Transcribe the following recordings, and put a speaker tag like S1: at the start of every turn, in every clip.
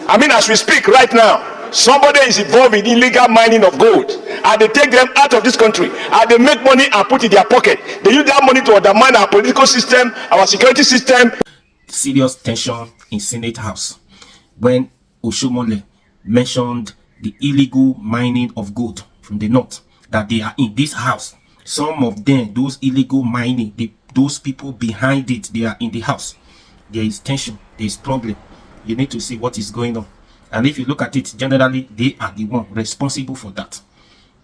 S1: I mean, as we speak right now, somebody is involved in illegal mining of gold, and they take them out of this country, and they make money and put it in their pocket. They use that money to undermine our political system, our security system.
S2: Serious tension in Senate House when Oshomole mentioned the illegal mining of gold from the north, that they are in this house. Some of them, those illegal mining, those people behind it, they are in the house. There is tension, there is problem. You need to see what is going on. And if you look at it, generally, they are the one responsible for that.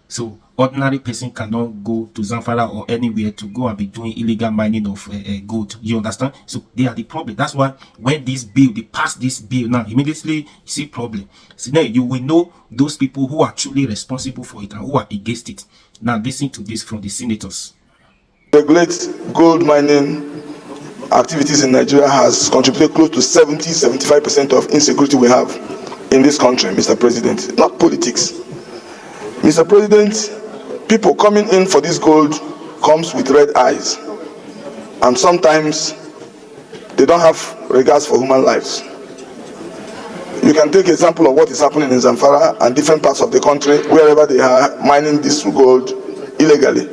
S2: So ordinary person cannot go to Zamfara or anywhere to go and be doing illegal mining of gold. You understand? So they are the problem. That's why when this bill, they pass this bill now, immediately you see problem. So now you will know those people who are truly responsible for it and who are against it. Now listen to this from the senators.
S3: Regulate gold mining activities in Nigeria has contributed close to 70-75% of insecurity we have in this country, Mr. President. Not politics. Mr. President, people coming in for this gold comes with red eyes, and sometimes they don't have regards for human lives. You can take example of what is happening in Zamfara and different parts of the country wherever they are mining this gold illegally.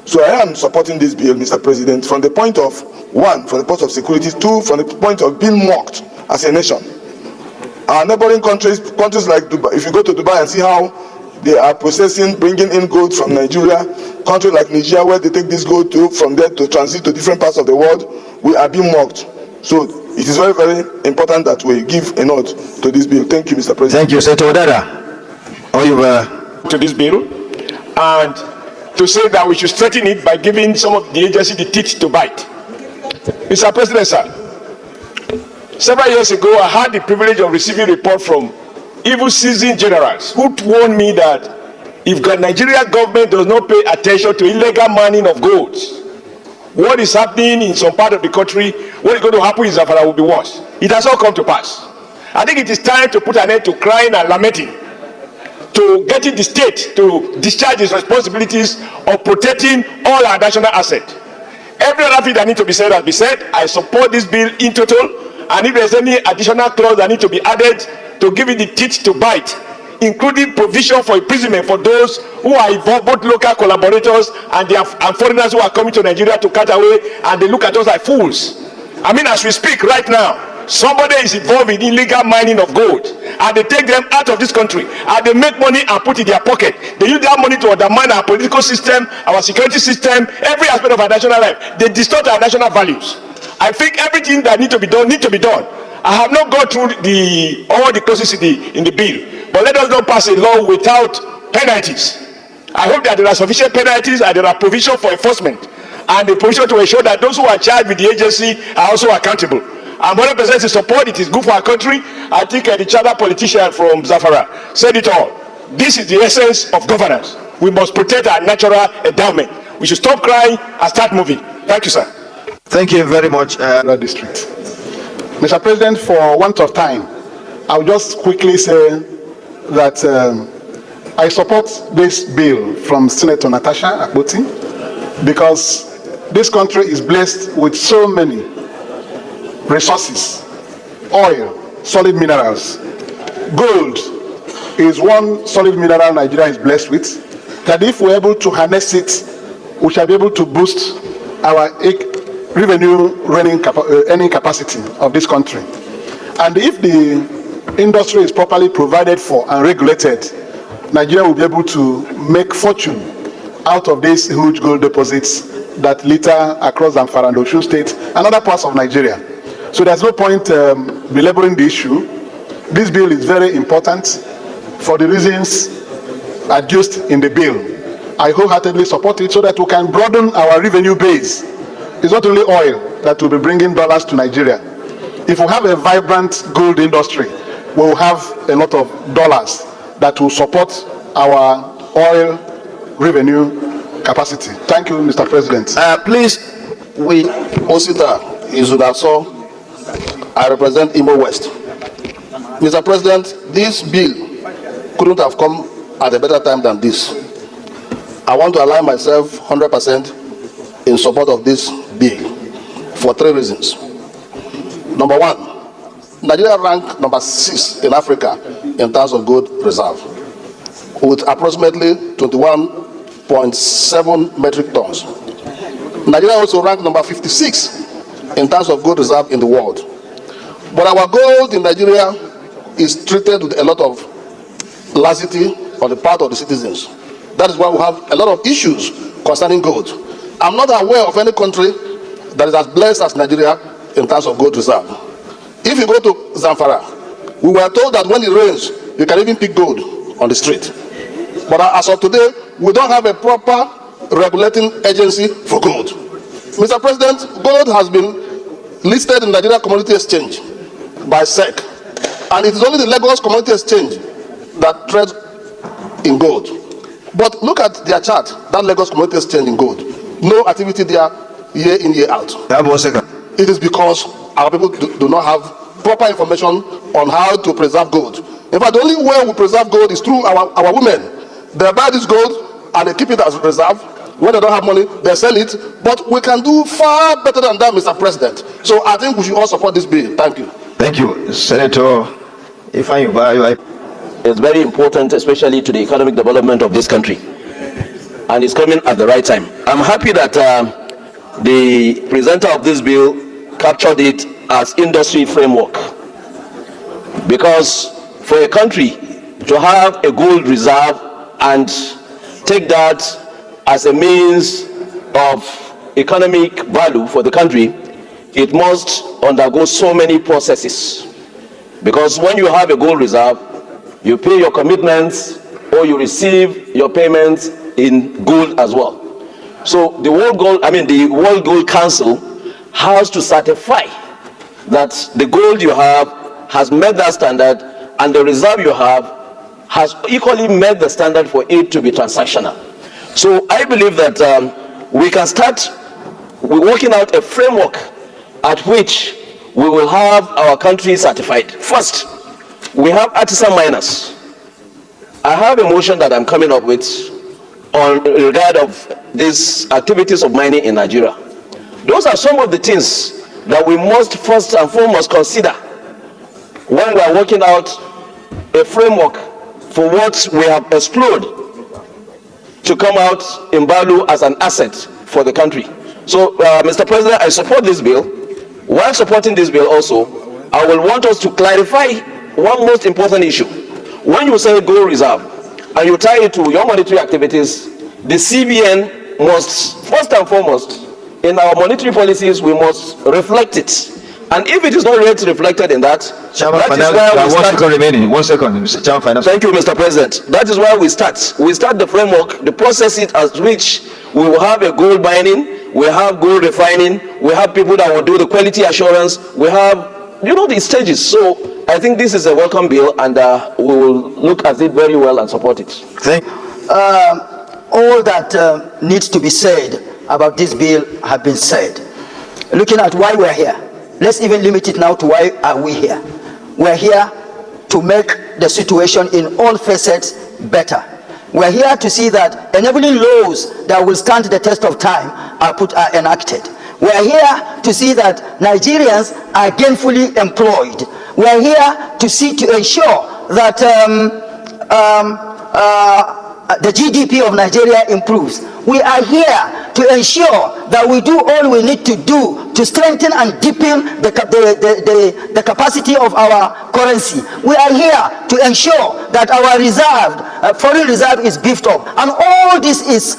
S3: So I am supporting this bill, Mr. President, from the point of, one, from the point of security, two, from the point of being mocked as a nation. Our neighboring countries like Dubai, if you go to Dubai and see how they are processing, bringing in gold from Nigeria, countries like Nigeria, where they take this gold from there to transit to different parts of the world, we are being mocked. So it is very, very important that we give a nod to this bill. Thank you, Mr. President.
S4: Thank you, Senator Odada.
S1: To this bill, and to say that we should strengthen it by giving some of the agency the teeth to bite. Mr. President, sir, several years ago, I had the privilege of receiving a report from evil seasoned generals who warned me that if the Nigeria government does not pay attention to illegal mining of gold, what is happening in some part of the country, what is going to happen in Zamfara will be worse. It has all come to pass. I think it is time to put an end to crying and lamenting, to getting the state to discharge its responsibilities of protecting all our national assets. Every other thing that needs to be said has been said. I support this bill in total, and if there's any additional clause that need to be added to give it the teeth to bite, including provision for imprisonment for those who are involved, both local collaborators and foreigners who are coming to Nigeria to cut away, and they look at us like fools. I mean, as we speak right now, somebody is involved in illegal mining of gold, and they take them out of this country, and they make money and put it in their pocket. They use that money to undermine our political system, our security system, every aspect of our national life. They distort our national values. I think everything that needs to be done. I have not gone through all the clauses in the bill, but let us not pass a law without penalties. I hope that there are sufficient penalties and there are provision for enforcement, and the provision to ensure that those who are charged with the agency are also accountable. I'm 100% in support. It is good for our country. I think the charter politician from Zamfara said it all. This is the essence of governance. We must protect our natural endowment. We should stop crying and start moving. Thank you, sir.
S4: Thank you very much.
S5: District. Mr. President, for want of time, I'll just quickly say that I support this bill from Senator Natasha Akpoti, because this country is blessed with so many resources: oil, solid minerals. Gold is one solid mineral Nigeria is blessed with, that if we're able to harness it, we shall be able to boost our revenue earning capacity of this country. And if the industry is properly provided for and regulated, Nigeria will be able to make fortune out of these huge gold deposits that litter across Zamfara and Osun State and other parts of Nigeria. So there's no point belaboring the issue. This bill is very important for the reasons adduced in the bill. I wholeheartedly support it so that we can broaden our revenue base. It's not only oil that will be bringing dollars to Nigeria. If we have a vibrant gold industry, we will have a lot of dollars that will support our oil revenue capacity. Thank you, Mr. President.
S4: Please,
S6: Osita Izudaso, I represent Imo West. Mr. President, this bill couldn't have come at a better time than this. I want to align myself 100% in support of this bill for three reasons. Number one, Nigeria ranked number 6 in Africa in terms of gold reserve, with approximately 21.7 metric tons. Nigeria also ranked number 56 in terms of gold reserve in the world. But our gold in Nigeria is treated with a lot of laxity on the part of the citizens. That is why we have a lot of issues concerning gold. I'm not aware of any country that is as blessed as Nigeria in terms of gold reserve. If you go to Zamfara, we were told that when it rains, you can even pick gold on the street. But as of today, we don't have a proper regulating agency for gold. Mr. President, gold has been listed in Nigeria Commodity Exchange by SEC, and it is only the Lagos Commodity Exchange that trades in gold. But look at their chart, that Lagos Commodity Exchange in gold. No activity there year in, year out. It is because our people do not have proper information on how to preserve gold. In fact, the only way we preserve gold is through our women. They buy this gold and they keep it as reserve. When they don't have money, they sell it. But we can do far better than that, Mr. President. So I think we should all support this bill. Thank you.
S4: Thank you, Senator.
S7: It's very important, especially to the economic development of this country, and it's coming at the right time. I'm happy that the presenter of this bill captured it as industry framework, because for a country to have a gold reserve and take that as a means of economic value for the country, it must undergo so many processes. Because when you have a gold reserve, you pay your commitments or you receive your payments in gold as well. So the World Gold Council has to certify that the gold you have has met that standard, and the reserve you have has equally met the standard for it to be transactional. So I believe that we can start working out a framework at which we will have our country certified. First, we have artisan miners. I have a motion that I'm coming up with on regard of these activities of mining in Nigeria. Those are some of the things that we must first and foremost consider when we are working out a framework for what we have explored to come out in value as an asset for the country. So, Mr. President, I support this bill. While supporting this bill also, I will want us to clarify one most important issue. When you say gold reserve and you tie it to your monetary activities, the CBN must, first and foremost, in our monetary policies, we must reflect it. And if it is not yet reflected in that, that is why we start.
S4: One second, Mr. Chairman, Finance.
S7: Thank you, Mr. President. That is why we start. We start the framework, the process it as which we will have a gold mining, we have gold refining, we have people that will do the quality assurance, we have, the stages. So I think this is a welcome bill, and we will look at it very well and support it.
S4: Thank you.
S8: All that needs to be said about this bill have been said. Looking at why we're here, let's even limit it now to why are we here. We're here to make the situation in all facets better. We're here to see that enabling laws that will stand the test of time are enacted. We're here to see that Nigerians are gainfully employed. We're here to ensure that the GDP of Nigeria improves. We are here to ensure that we do all we need to do to strengthen and deepen the capacity of our currency. We are here to ensure that our foreign reserve is beefed up, and all this is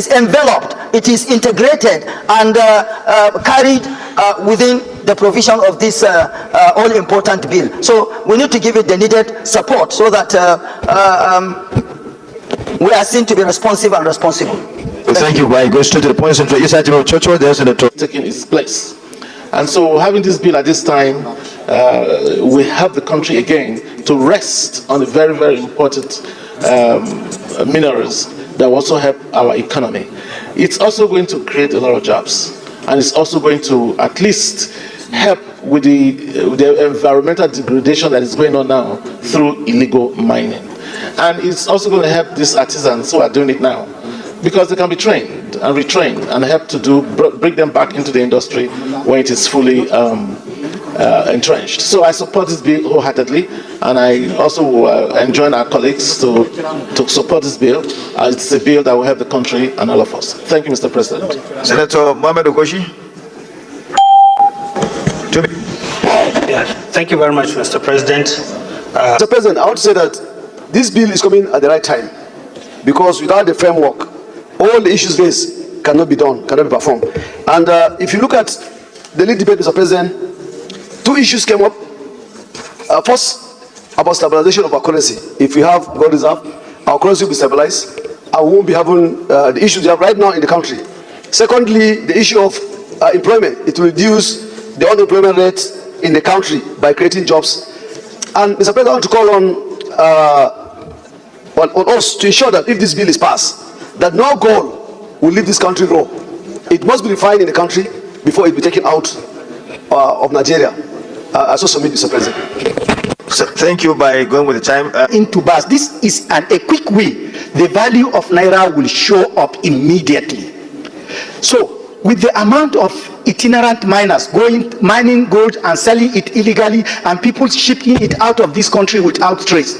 S8: enveloped, it is integrated and carried within the provision of this all-important bill. So we need to give it the needed support so that we are seen to be responsive and responsible.
S4: Thank you. By go straight to the point,
S9: taking its place. And so having this bill at this time, we help the country again to rest on the very, very important minerals that will also help our economy. It's also going to create a lot of jobs, and it's also going to at least help with the environmental degradation that is going on now through illegal mining. And it's also going to help these artisans who are doing it now, because they can be trained and retrained and help to bring them back into the industry when it is fully entrenched. So I support this bill wholeheartedly, and I also enjoin our colleagues to support this bill. It's a bill that will help the country and all of us. Thank you, Mr. President.
S4: Senator Mohammed Okoshi.
S10: Thank you very much, Mr. President.
S11: Mr. President, I want to say that this bill is coming at the right time, because without the framework, all the issues raised cannot be done, cannot be performed. And if you look at the lead debate, Mr. President, two issues came up. First, about stabilization of our currency. If we have gold reserve, our currency will be stabilized, and we won't be having the issues we have right now in the country. Secondly, the issue of employment. It will reduce the unemployment rate in the country by creating jobs. And Mr. President, I want to call on us to ensure that if this bill is passed, that no gold will leave this country raw. It must be refined in the country before it be taken out of Nigeria. As also made, Mr. President.
S4: So, thank you. By going with the time.
S8: Into bars. This is a quick way. The value of Naira will show up immediately. So, with the amount of itinerant miners going mining gold and selling it illegally, and people shipping it out of this country without trace,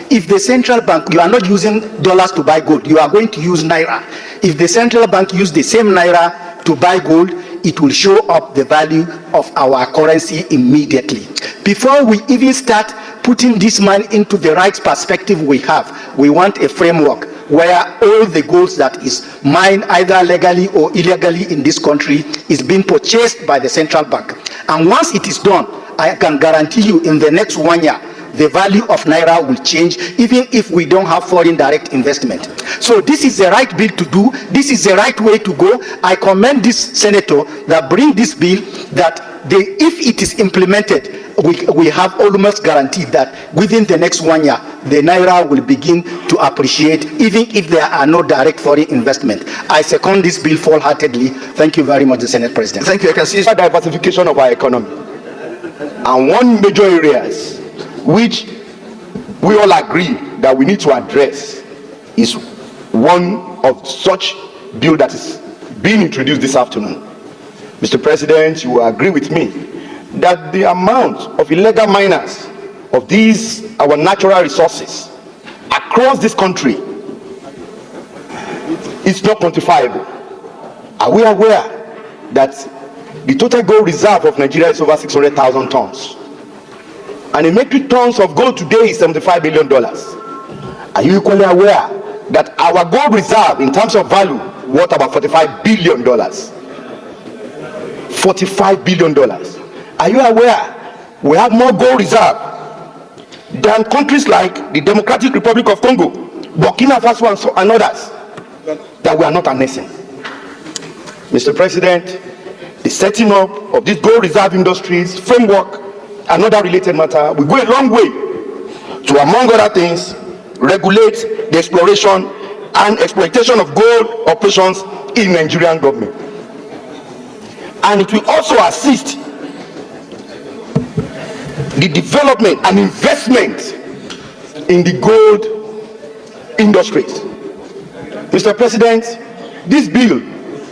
S8: if the central bank, you are not using dollars to buy gold, you are going to use Naira. If the central bank use the same Naira to buy gold, it will show up the value of our currency immediately. Before we even start putting this money into the right perspective we have, we want a framework where all the gold that is mined either legally or illegally in this country is being purchased by the central bank. And once it is done, I can guarantee you in the next 1 year, the value of Naira will change, even if we don't have foreign direct investment. So this is the right bill to do. This is the right way to go. I commend this senator that bring this bill, that if it is implemented, we have almost guaranteed that within the next 1 year, the Naira will begin to appreciate, even if there are no direct foreign investment. I second this bill full-heartedly. Thank you very much, the Senate President.
S1: Thank you. I can see diversification of our economy. And one major areas which we all agree that we need to address is one of such bill that is being introduced this afternoon. Mr. President, you will agree with me that the amount of illegal miners of these our natural resources across this country is not quantifiable. Are we aware that the total gold reserve of Nigeria is over 600,000 tons? And a metric tons of gold today is $75 billion. Are you equally aware that our gold reserve in terms of value worth about $45 billion? $45 billion. Are you aware we have more gold reserve than countries like the Democratic Republic of Congo, Burkina Faso, and others, that we are not harnessing? Mr. President, the setting up of this gold reserve industries framework, another related matter, will go a long way to, among other things, regulate the exploration and exploitation of gold operations in Nigerian government. And it will also assist the development and investment in the gold industries. Mr. President, this bill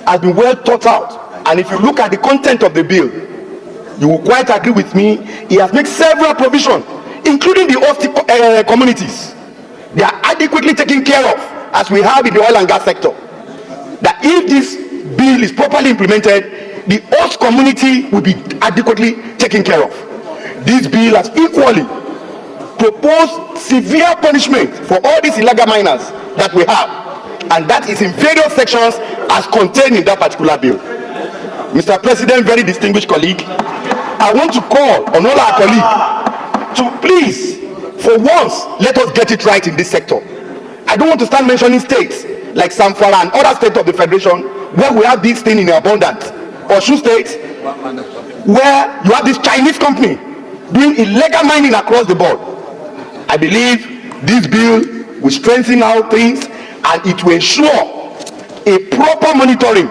S1: has been well thought out, and if you look at the content of the bill, you will quite agree with me. He has made several provisions, including the host communities. They are adequately taken care of, as we have in the oil and gas sector. That if this bill is properly implemented, the host community will be adequately taken care of. This bill has equally proposed severe punishment for all these illegal miners that we have, and that is in various sections as contained in that particular bill. Mr. President, very distinguished colleague, I want to call on all our colleagues to please, for once, let us get it right in this sector. I don't want to start mentioning states like Zamfara and other states of the Federation where we have this thing in abundance, or Osun State, where you have this Chinese company doing illegal mining across the board. I believe this bill will strengthen our things, and it will ensure a proper monitoring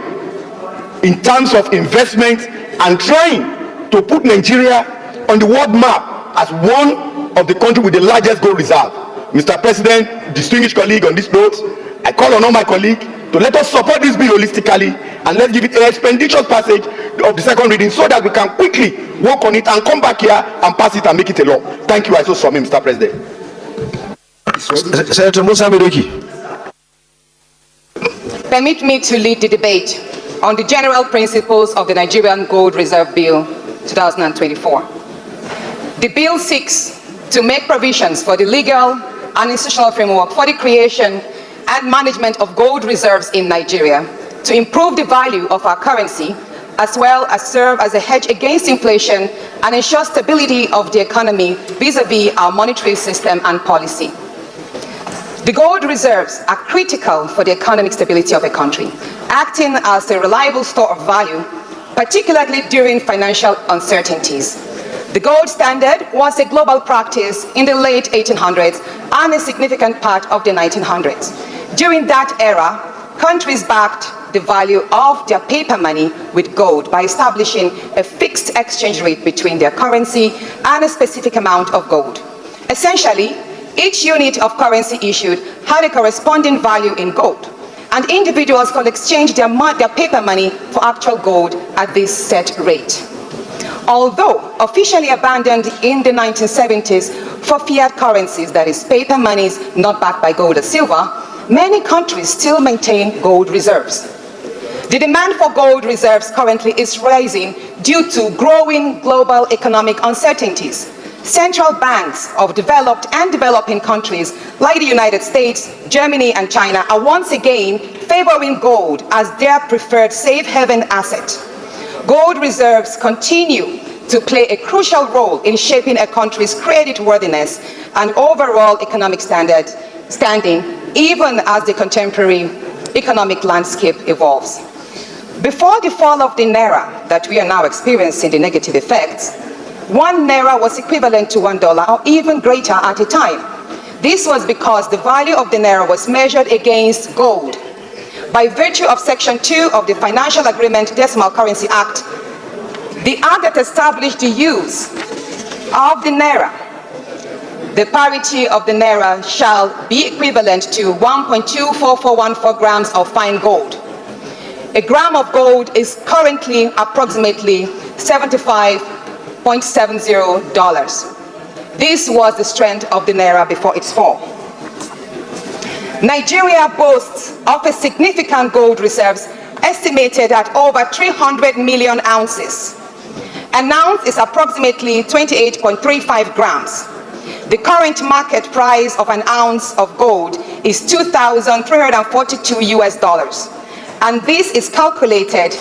S1: in terms of investment and trying to put Nigeria on the world map as one of the countries with the largest gold reserve. Mr. President, distinguished colleague, on this note, I call on all my colleagues to let us support this bill holistically, and let's give it an expeditious passage
S10: of the second reading so that we can quickly work on it and come back here and pass it and make it a law. Thank you. I so submit, Mr. President.
S4: Senator Musa Medoki.
S12: Permit me to lead the debate on the general principles of the Nigerian Gold Reserve Bill 2024. The bill seeks to make provisions for the legal and institutional framework for the creation and management of gold reserves in Nigeria, to improve the value of our currency, as well as serve as a hedge against inflation and ensure stability of the economy vis-à-vis our monetary system and policy. The gold reserves are critical for the economic stability of a country, acting as a reliable store of value, particularly during financial uncertainties. The gold standard was a global practice in the late 1800s and a significant part of the 1900s. During that era, countries backed the value of their paper money with gold by establishing a fixed exchange rate between their currency and a specific amount of gold. Essentially, each unit of currency issued had a corresponding value in gold, and individuals could exchange their paper money for actual gold at this set rate. Although officially abandoned in the 1970s for fiat currencies, that is, paper monies not backed by gold or silver, many countries still maintain gold reserves. The demand for gold reserves currently is rising due to growing global economic uncertainties. Central banks of developed and developing countries like the United States, Germany, and China are once again favoring gold as their preferred safe haven asset. Gold reserves continue to play a crucial role in shaping a country's creditworthiness and overall economic standing, even as the contemporary economic landscape evolves. Before the fall of the Naira that we are now experiencing the negative effects, 1 Naira was equivalent to $1 or even greater at a time. This was because the value of the Naira was measured against gold. By virtue of Section 2 of the Financial Agreement Decimal Currency Act, the act that established the use of the Naira, the parity of the Naira shall be equivalent to 1.24414 grams of fine gold. A gram of gold is currently approximately $75.70. This was the strength of the Naira before its fall. Nigeria boasts of a significant gold reserves estimated at over 300 million ounces. An ounce is approximately 28.35 grams. The current market price of an ounce of gold is $2,342 US. And this is calculated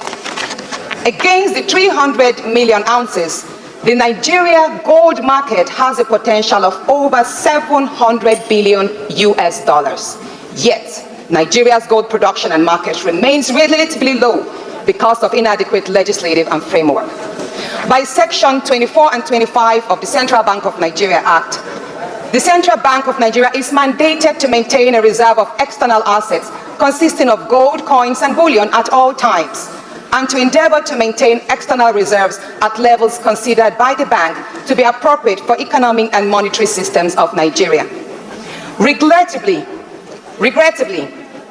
S12: against the 300 million ounces. The Nigeria gold market has a potential of over 700 billion US dollars. Yet, Nigeria's gold production and market remains relatively low because of inadequate legislative and framework. By Section 24 and 25 of the Central Bank of Nigeria Act, the Central Bank of Nigeria is mandated to maintain a reserve of external assets consisting of gold, coins, and bullion at all times, and to endeavor to maintain external reserves at levels considered by the bank to be appropriate for economic and monetary systems of Nigeria. Regrettably,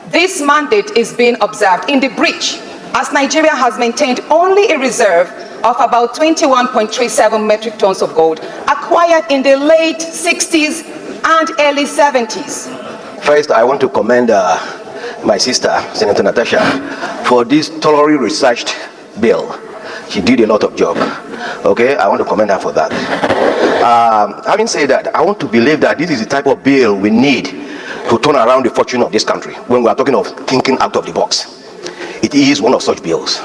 S12: this mandate is being observed in the breach, as Nigeria has maintained only a reserve of about 21.37 metric tons of gold acquired in the late 60s and early 70s.
S4: First, I want to commend my sister, Senator Natasha, for this thoroughly researched bill. She did a lot of job. Okay, I want to commend her for that. Having said that, I want to believe that this is the type of bill we need to turn around the fortune of this country when we are talking of thinking out of the box. It is one of such bills.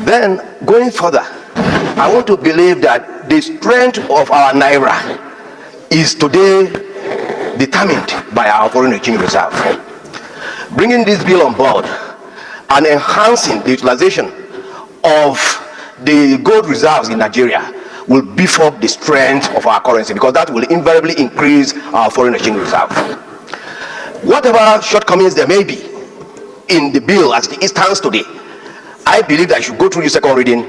S4: Then, going further, I want to believe that the strength of our Naira is today determined by our foreign exchange reserve. Bringing this bill on board and enhancing the utilization of the gold reserves in Nigeria will beef up the strength of our currency, because that will invariably increase our foreign exchange reserve. Whatever shortcomings there may be in the bill as it stands today, I believe that I should go through the second reading.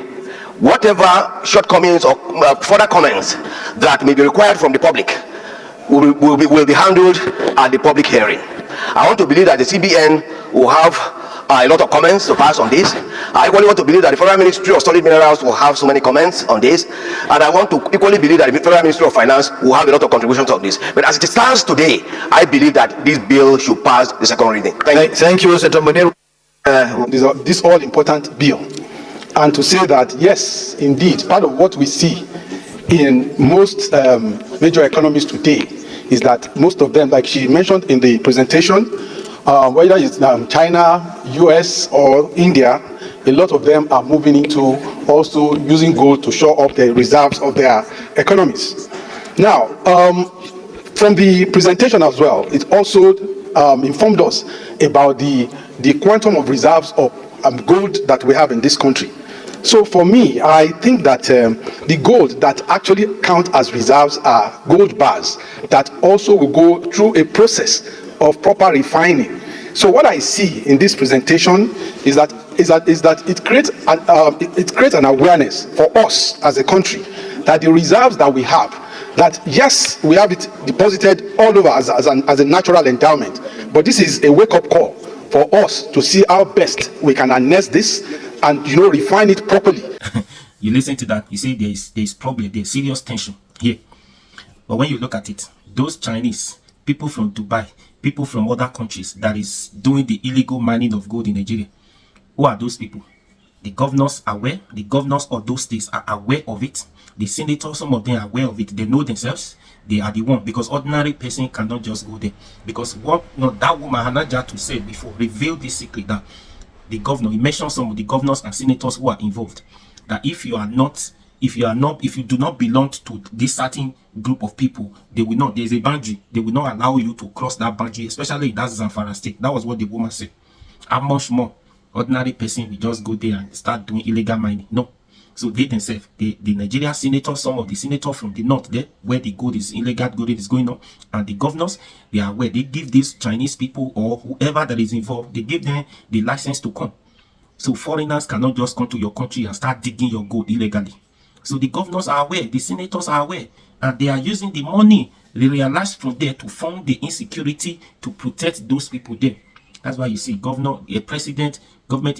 S4: Whatever shortcomings or further comments that may be required from the public will be handled at the public hearing. I want to believe that the CBN will have a lot of comments to pass on this. I equally want to believe that the Federal Ministry of Solid Minerals will have so many comments on this, and I want to equally believe that the Federal Ministry of Finance will have a lot of contributions on this. But as it stands today, I believe that this bill should pass the second reading.
S10: Thank you, Senator Monero. This all-important bill, and to say that yes, indeed, part of what we see in most major economies today is that most of them, like she mentioned in the presentation, whether it's China, US, or India, a lot of them are moving into also using gold to shore up the reserves of their economies. Now, from the presentation as well, it also informed us about the quantum of reserves of gold that we have in this country. So for me, I think that the gold that actually count as reserves are gold bars that also will go through a process of proper refining. So what I see in this presentation is that it creates an awareness for us as a country that the reserves that we have, that yes, we have it deposited all over as a natural endowment, but this is a wake-up call for us to see how best we can harness this and refine it properly.
S2: You listen to that, you see there's problem, there's serious tension here. But when you look at it, those Chinese people from Dubai, people from other countries that is doing the illegal mining of gold in Nigeria, who are those people? The governors are aware, the governors of those states are aware of it, the senators, some of them are aware of it, they know themselves, they are the one, because ordinary person cannot just go there. Because what that woman Hanajatu said before revealed this secret, that the governor, he mentioned some of the governors and senators who are involved, that if you do not belong to this certain group of people, they will not, there's a boundary, they will not allow you to cross that boundary, especially in that Zamfara state. That was what the woman said. How much more ordinary person will just go there and start doing illegal mining? No. So they themselves, the Nigerian senators, some of the senators from the north there, where the gold is illegal, gold is going on, and the governors, they are aware. They give these Chinese people or whoever that is involved, they give them the license to come. So foreigners cannot just come to your country and start digging your gold illegally. So the governors are aware, the senators are aware, and they are using the money they realized from there to fund the insecurity to protect those people there. That's why you see government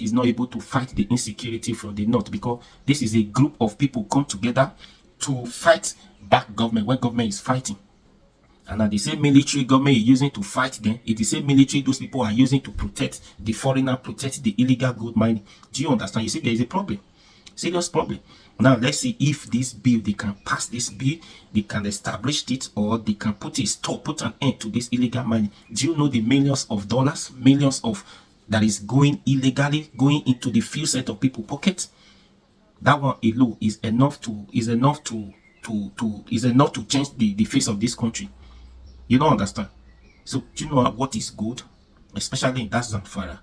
S2: is not able to fight the insecurity from the north, because this is a group of people come together to fight back government when government is fighting. And at the same military government is using to fight them, it is the same military those people are using to protect the foreigner, protect the illegal gold mining. Do you understand? You see, there is a problem, serious problem. Now let's see if this bill, they can pass this bill, they can establish it, or they can put a stop, put an end to this illegal mining. Do you know the millions of dollars, millions of that is going illegally, going into the few set of people pockets? That one alone is enough to change the face of this country. You don't understand? So do you know what is good, especially in that Zamfara?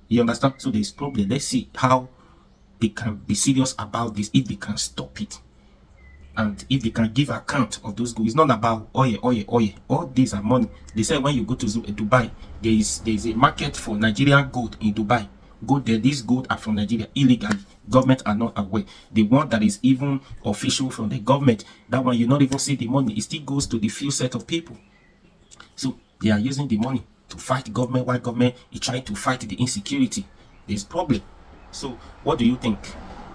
S2: You understand? So there's problem. Let's see how they can be serious about this, if they can stop it, and if they can give account of those goods. It's not about oil. All these are money. They say when you go to Dubai, there is a market for Nigerian gold in Dubai. Go there, these gold are from Nigeria illegally. Government are not aware. The one that is even official from the government, that one you not even see the money. It still goes to the few set of people. So they are using the money to fight government, while government is trying to fight the insecurity. There's problem. So what do you think?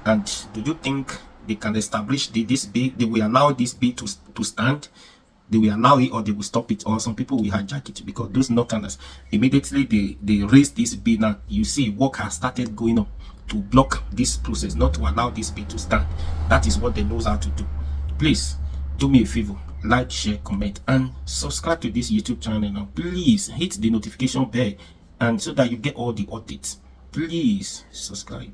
S2: And do you think they can establish this bill? They will allow this bill to stand? They will allow it, or they will stop it, or some people will hijack it? Because those northerners, immediately they raise this bill. Now you see work has started going on to block this process, not to allow this bill to stand. That is what they know how to do. Please do me a favor, like, share, comment, and subscribe to this YouTube channel. Now please hit the notification bell, and so that you get all the updates. Please subscribe.